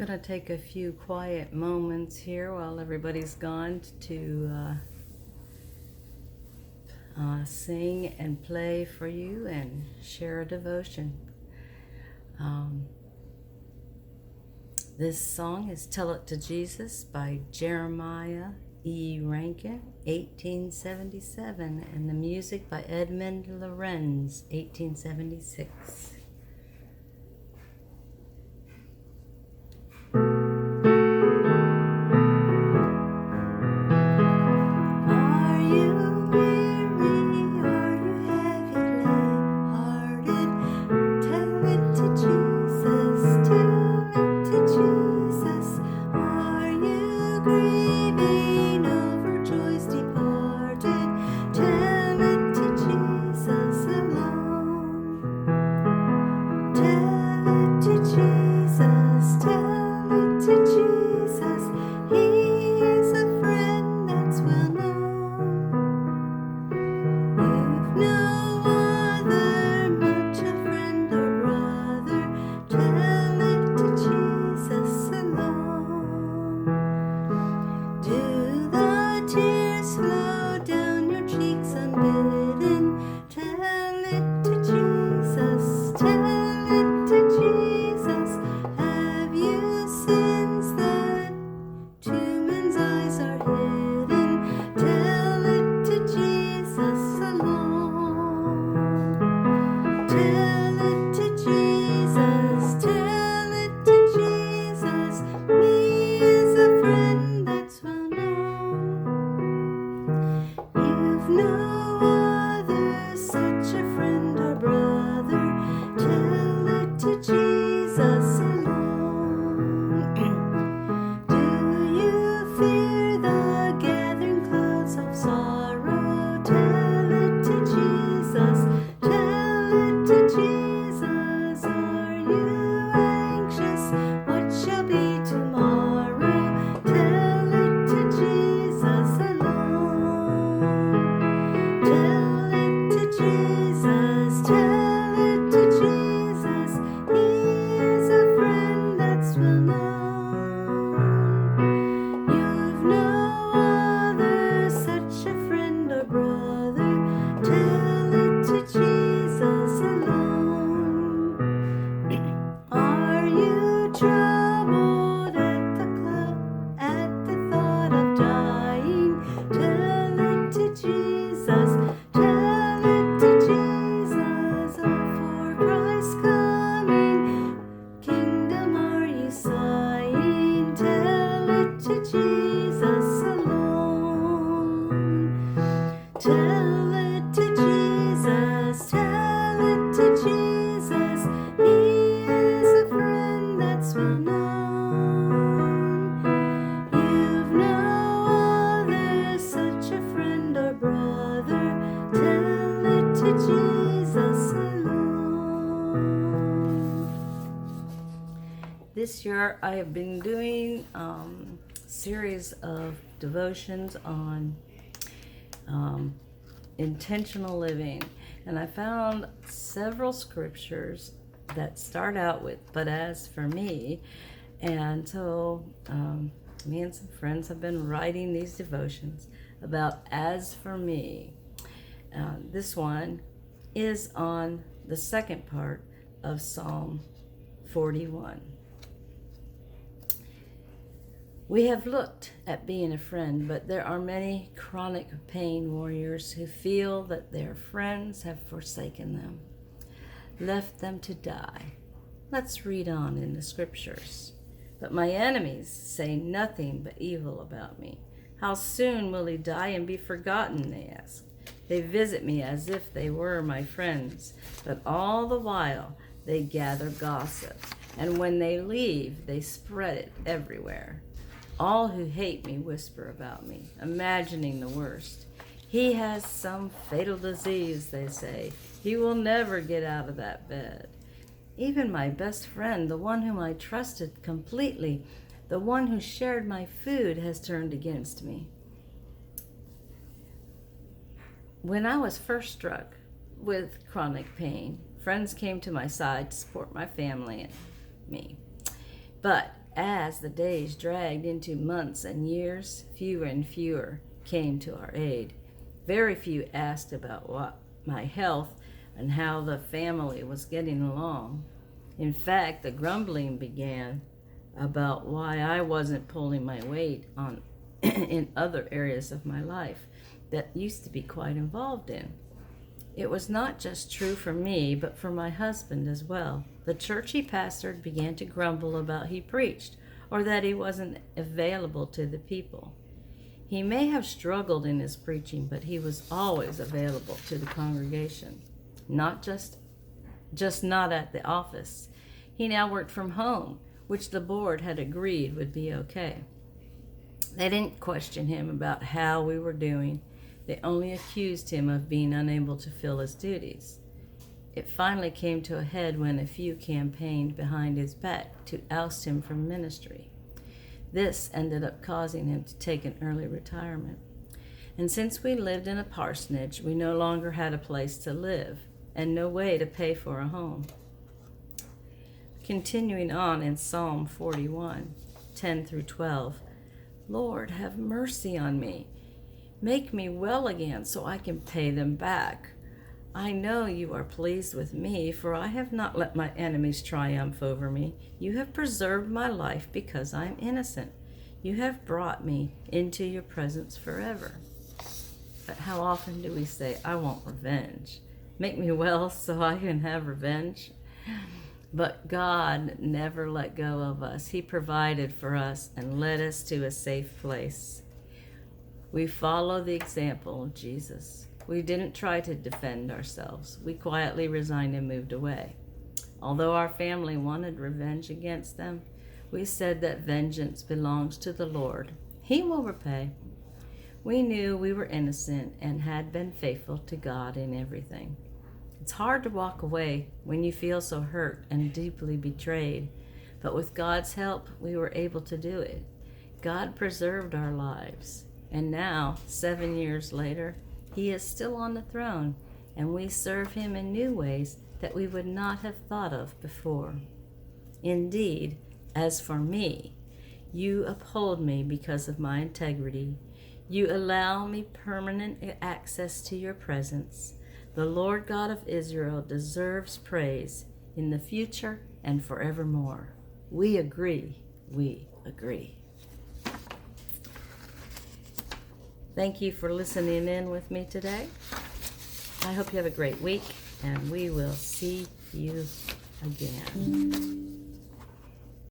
Gonna take a few quiet moments here while everybody's gone to sing and play for you and share a devotion. This song is Tell It to Jesus by Jeremiah E. Rankin, 1877, and the music by Edmund Lorenz, 1876. This year I have been doing a series of devotions on intentional living, and I found several scriptures that start out with "but as for me," and so me and some friends have been writing these devotions about "as for me." This one is on the second part of Psalm 41. We have looked at being a friend, but there are many chronic pain warriors who feel that their friends have forsaken them, left them to die. Let's read on in the scriptures. But my enemies say nothing but evil about me. How soon will he die and be forgotten, they ask. They visit me as if they were my friends, but all the while they gather gossip, and when they leave, they spread it everywhere. All who hate me whisper about me, imagining the worst. He has some fatal disease, they say. He will never get out of that bed. Even my best friend, the one whom I trusted completely, the one who shared my food, has turned against me. When I was first struck with chronic pain, friends came to my side to support my family and me. But as the days dragged into months and years, fewer and fewer came to our aid. Very few asked about my health and how the family was getting along. In fact, the grumbling began about why I wasn't pulling my weight on in other areas of my life that used to be quite involved in. It was not just true for me, but for my husband as well. The church he pastored began to grumble about he preached, or that he wasn't available to the people. He may have struggled in his preaching, but he was always available to the congregation, not just not at the office. He now worked from home, which the board had agreed would be okay. They didn't question him about how we were doing. They only accused him of being unable to fill his duties. It finally came to a head when a few campaigned behind his back to oust him from ministry. This ended up causing him to take an early retirement. And since we lived in a parsonage, we no longer had a place to live and no way to pay for a home. Continuing on in Psalm 41, 10 through 12, Lord, have mercy on me. Make me well again so I can pay them back. I know you are pleased with me, for I have not let my enemies triumph over me. You have preserved my life because I am innocent. You have brought me into your presence forever. But how often do we say, I want revenge? Make me well so I can have revenge? But God never let go of us. He provided for us and led us to a safe place. We follow the example of Jesus. We didn't try to defend ourselves. We quietly resigned and moved away. Although our family wanted revenge against them, we said that vengeance belongs to the Lord. He will repay. We knew we were innocent and had been faithful to God in everything. It's hard to walk away when you feel so hurt and deeply betrayed, but with God's help, we were able to do it. God preserved our lives, and now, 7 years later, He is still on the throne, and we serve Him in new ways that we would not have thought of before. Indeed, as for me, you uphold me because of my integrity. You allow me permanent access to your presence. The Lord God of Israel deserves praise in the future and forevermore. We agree. We agree. Thank you for listening in with me today. I hope you have a great week, and we will see you again.